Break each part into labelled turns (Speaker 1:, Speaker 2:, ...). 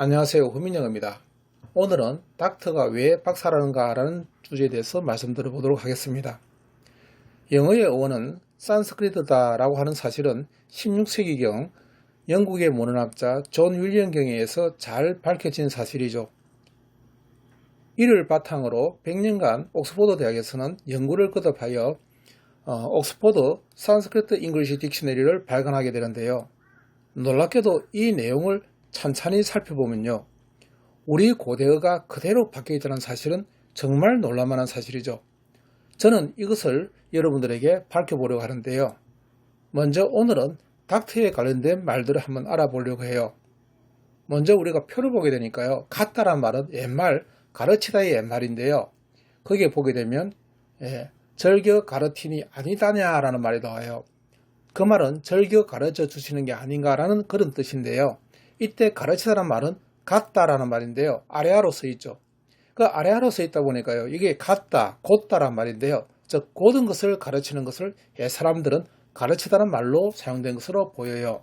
Speaker 1: 안녕하세요. 후민영입니다. 오늘은 닥터가 왜 박사라는가 라는 주제에 대해서 말씀드려 보도록 하겠습니다. 영어의 어원은 산스크리트다 라고 하는 사실은 16세기경 영국의 문헌학자 존 윌리엄경에 의해서 잘 밝혀진 사실이죠. 이를 바탕으로 100년간 옥스포드 대학에서는 연구를 거듭하여 옥스포드 산스크리트 잉글리시 딕셔너리를 발간하게 되는데요. 놀랍게도 이 내용을 찬찬히 살펴보면요, 우리 고대어가 그대로 바뀌어있다는 사실은 정말 놀랄만한 사실이죠. 저는 이것을 여러분들에게 밝혀보려고 하는데요. 먼저 오늘은 닥터에 관련된 말들을 한번 알아보려고 해요. 먼저 우리가 표를 보게 되니까요, 같다란 말은 옛말, 가르치다의 옛말인데요. 거기에 보게 되면 절겨 가르치니 아니다냐 라는 말이 나와요. 그 말은 절겨 가르쳐 주시는 게 아닌가라는 그런 뜻인데요. 이때 가르치다란 말은 같다라는 말인데요. 아래아로 써있죠. 그 아래아로 써있다 보니까요, 이게 같다, 곧다란 말인데요. 즉 곧은 것을 가르치는 것을 사람들은 가르치다는 말로 사용된 것으로 보여요.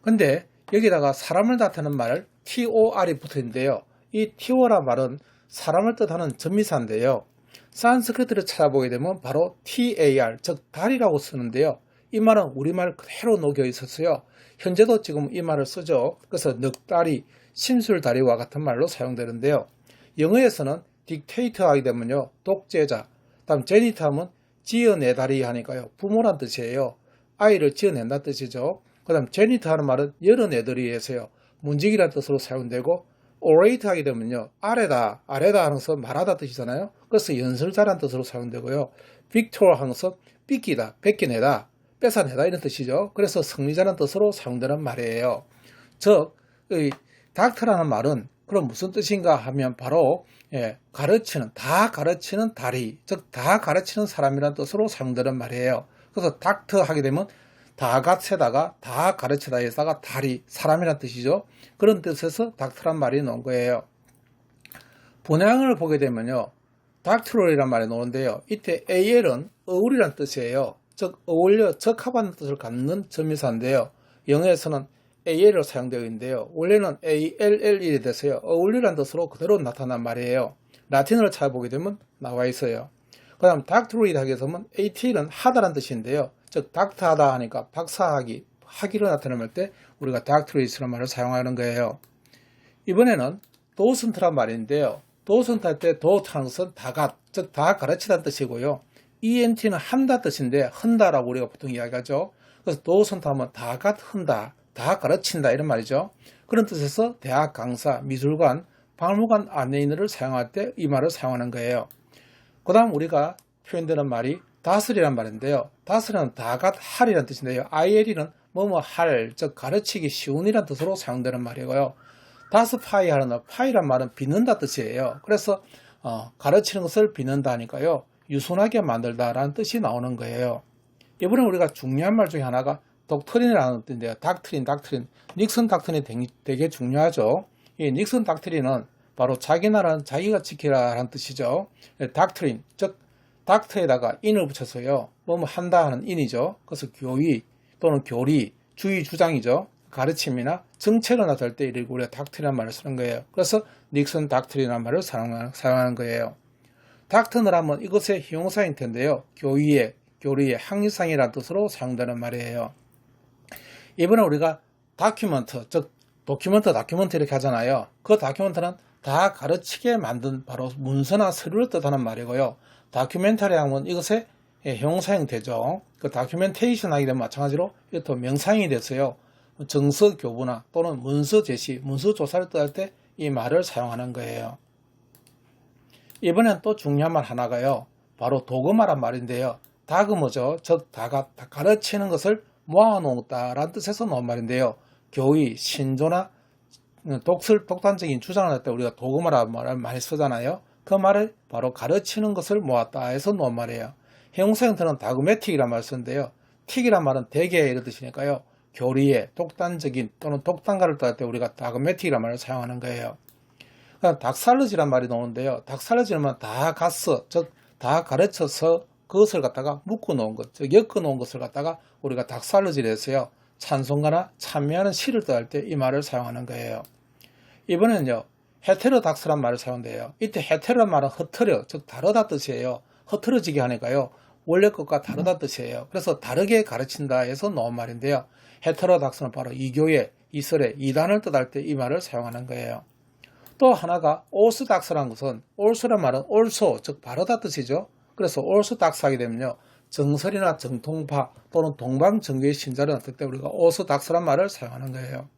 Speaker 1: 근데 여기다가 사람을 나타내는 말 tor이 붙어있는데요. 이 tor란 말은 사람을 뜻하는 전미사인데요. 산스크리트를 찾아보게 되면 바로 tar, 즉 달이라고 쓰는데요. 이 말은 우리말 그대로 녹여 있었어요. 현재도 지금 이 말을 쓰죠. 그래서 넉다리, 심술다리와 같은 말로 사용되는데요. 영어에서는 딕테이터 하게 되면요, 독재자, 다음 제니터 하면 지어내다리 하니까요, 부모란 뜻이에요. 아이를 지어낸다는 뜻이죠. 그 다음 제니터 하는 말은 열어내들이 해서요, 문지기란 뜻으로 사용되고, 오레이터 하게 되면요, 아래다, 아래다 하면서 말하다 뜻이잖아요. 그래서 연설자란 뜻으로 사용되고요. 빅토어 하면서 삐끼다, 뺏겨내다, 뺏어내다 이런 뜻이죠. 그래서 승리자라는 뜻으로 사용되는 말이에요. 즉, 닥터라는 말은 그럼 무슨 뜻인가 하면 바로 가르치는, 다 가르치는 다리, 즉 다 가르치는 사람이라는 뜻으로 사용되는 말이에요. 그래서 닥터 하게 되면 다 갓에다가 다 가르치다에다가 다리, 사람이라는 뜻이죠. 그런 뜻에서 닥터란 말이 나온 거예요. 본향을 보게 되면요, 닥터럴이란 말이 나오는데요. 이때 AL은 어울이라는 뜻이에요. 즉 어울려 적합한 뜻을 갖는 전미사인데요. 영어에서는 AL로 사용되어 있는데요. 원래는 ALL이 돼서요, 어울리라는 뜻으로 그대로 나타난 말이에요. 라틴어를 찾아보게 되면 나와 있어요. 그 다음 닥터로이드 하게 되면 AT는 하다라는 뜻인데요. 즉 닥터하다 하니까 박사하기, 하기로 나타낼 때 우리가 닥터로이드라는 말을 사용하는 거예요. 이번에는 도슨트란 말인데요. 도슨트 할 때 도트라는 것은 다갓, 즉 다 가르치다는 뜻이고요. ENT는 한다 뜻인데 흔다라고 우리가 보통 이야기하죠. 그래서 도슨트 하면 다갓 흔다, 다 가르친다 이런 말이죠. 그런 뜻에서 대학 강사, 미술관, 박물관 안내인을 사용할 때 이 말을 사용하는 거예요. 그 다음 우리가 표현되는 말이 다스리란 말인데요. 다스리는 다갓 할이라는 뜻인데요. IL이는 뭐뭐 할, 즉 가르치기 쉬운이라는 뜻으로 사용되는 말이고요. 다스파이 하는 파이란 말은 빚는다 뜻이에요. 그래서 가르치는 것을 빚는다 하니까요, 유순하게 만들다라는 뜻이 나오는 거예요. 이번에 우리가 중요한 말 중에 하나가 독트린이라는 뜻인데요. 닥트린. 닉슨 닥트린이 되게 중요하죠. 이 닉슨 닥트린은 바로 자기 나라는 자기가 지키라라는 뜻이죠. 닥트린, 즉 닥터에다가 인을 붙여서요, 뭐뭐 한다 하는 인이죠. 그래서 교의 또는 교리, 주의 주장이죠. 가르침이나 정책을 나타낼 때 이를 우리가 닥트린이라는 말을 쓰는 거예요. 그래서 닉슨 닥트린이라는 말을 사용하는 거예요. 닥터를 하면 이것의 형용사인 텐데요. 교의의, 교리의, 항의상이라는 뜻으로 사용되는 말이에요. 이번에 우리가 다큐멘트, 즉 다큐멘트 이렇게 하잖아요. 그 다큐멘트는 다 가르치게 만든 바로 문서나 서류를 뜻하는 말이고요. 다큐멘터리 하면 이것의 형용사형 되죠. 그 다큐멘테이션 하게 되면 마찬가지로 이것도 명사형이 됐어요. 정서 교부나 또는 문서 제시, 문서 조사를 뜻할 때 이 말을 사용하는 거예요. 이번엔 또 중요한 말 하나가요, 바로 도그마란 말인데요. 다그머죠. 즉 가르치는 것을 모아놓았다라는 뜻에서 나온 말인데요. 교의, 신조나 독단적인 주장을 할 때 우리가 도그마라는 말을 많이 쓰잖아요. 그 말을 바로 가르치는 것을 모았다 해서 나온 말이에요. 형용사 형태는 다그매틱이라는 말을 쓰는데요. 틱이란 말은 대개 이런 뜻이니까요, 교리의, 독단적인 또는 독단가를 뜻할 때 우리가 다그매틱이라는 말을 사용하는 거예요. 닥살러지란 말이 나오는데요. 닥살러지는 다 갔어, 즉 다 가르쳐서 그것을 갖다가 묶어 놓은 것, 즉 엮어 놓은 것을 갖다가 우리가 닥살러지를 했어요. 찬송가나 찬미하는 시를 뜻할 때 이 말을 사용하는 거예요. 이번엔요, 헤테로닥스란 말을 사용돼요. 이때 헤테로란 말은 흩트려, 즉 다르다 뜻이에요. 흩트러지게 하니까요, 원래 것과 다르다 뜻이에요. 그래서 다르게 가르친다 해서 나온 말인데요. 헤테로닥스는 바로 이교회, 이설의 이단을 뜻할 때 이 말을 사용하는 거예요. 또 하나가 오스닥스라는 것은, 올스란 말은 올소, 즉 바르다 뜻이죠. 그래서 오스닥스 하게 되면요, 정설이나 정통파 또는 동방정교의 신자를 뜻할 때 우리가 오스닥스란 말을 사용하는 거예요.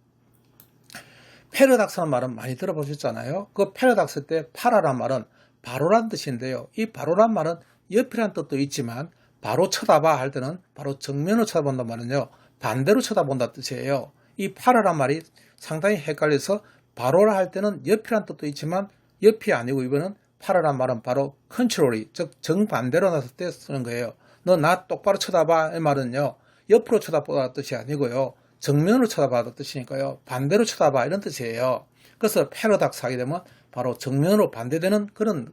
Speaker 1: 패러닥스란 말은 많이 들어보셨잖아요. 그 패러닥스 때 파라란 말은 바로란 뜻인데요. 이 바로란 말은 옆이란 뜻도 있지만 바로 쳐다봐 할 때는 바로 정면으로 쳐다본단 말은요, 반대로 쳐다본다 뜻이에요. 이 파라란 말이 상당히 헷갈려서 바로라 할 때는 옆이란 뜻도 있지만 옆이 아니고 이번은 파라란 말은 바로 컨트롤이, 즉 정반대로 나설 때 쓰는 거예요. 너 나 똑바로 쳐다봐 이 말은요, 옆으로 쳐다보다 뜻이 아니고요, 정면으로 쳐다봐다 뜻이니까요, 반대로 쳐다봐 이런 뜻이에요. 그래서 패러닥스 하게 되면 바로 정면으로 반대되는 그런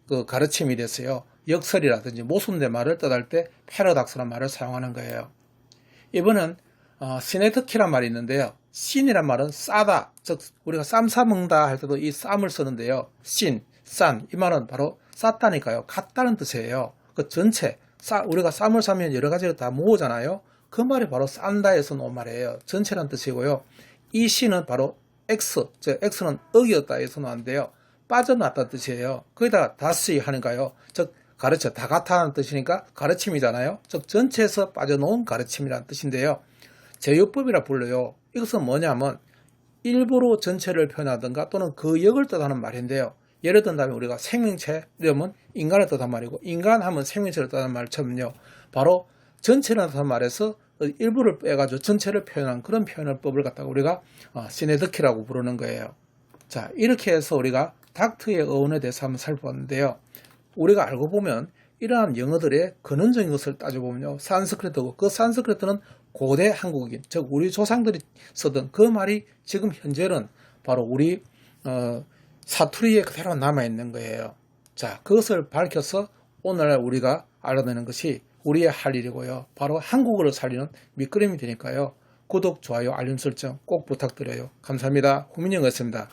Speaker 1: 그 가르침이 됐어요. 역설이라든지 모순된 말을 뜻할 때 패러닥스란 말을 사용하는 거예요. 이번은 시네트키란 말이 있는데요. 신이란 말은 싸다, 즉 우리가 쌈 싸먹다 할 때도 이 쌈을 쓰는데요. 신, 싼, 이 말은 바로 쌌다니까요. 같다는 뜻이에요. 그 전체, 우리가 쌈을 싸면 여러 가지를 다 모으잖아요. 그 말이 바로 싼다에서 나온 말이에요. 전체란 뜻이고요. 이 신은 바로 X, 즉 X는 억이었다 해서 나왔는데요. 빠져났다는 뜻이에요. 거기다가 다스이 하는가요? 즉 가르쳐, 다 같다는 뜻이니까 가르침이잖아요. 즉 전체에서 빠져놓은 가르침이라는 뜻인데요. 제요법이라 불러요. 이것은 뭐냐면 일부러 전체를 표현하든가 또는 그 역을 뜻하는 말인데요. 예를 든다면 우리가 생명체 이러면 인간을 뜻하는 말이고, 인간하면 생명체를 뜻하는 말처럼요, 바로 전체를 뜻하는 말에서 일부를 빼가지고 전체를 표현한 그런 표현법을 갖다가 우리가 시네드키라고 부르는 거예요. 자, 이렇게 해서 우리가 닥트의 어원에 대해서 한번 살펴봤는데요. 우리가 알고 보면 이러한 영어들의 근원적인 것을 따져보면요, 산스크리트고, 그 산스크리트는 고대 한국인, 즉 우리 조상들이 쓰던 그 말이 지금 현재는 바로 우리 사투리에 그대로 남아있는 거예요. 자, 그것을 밝혀서 오늘날 우리가 알아내는 것이 우리의 할 일이고요. 바로 한국어를 살리는 밑거름이 되니까요. 구독, 좋아요, 알림 설정 꼭 부탁드려요. 감사합니다. 후민영이었습니다.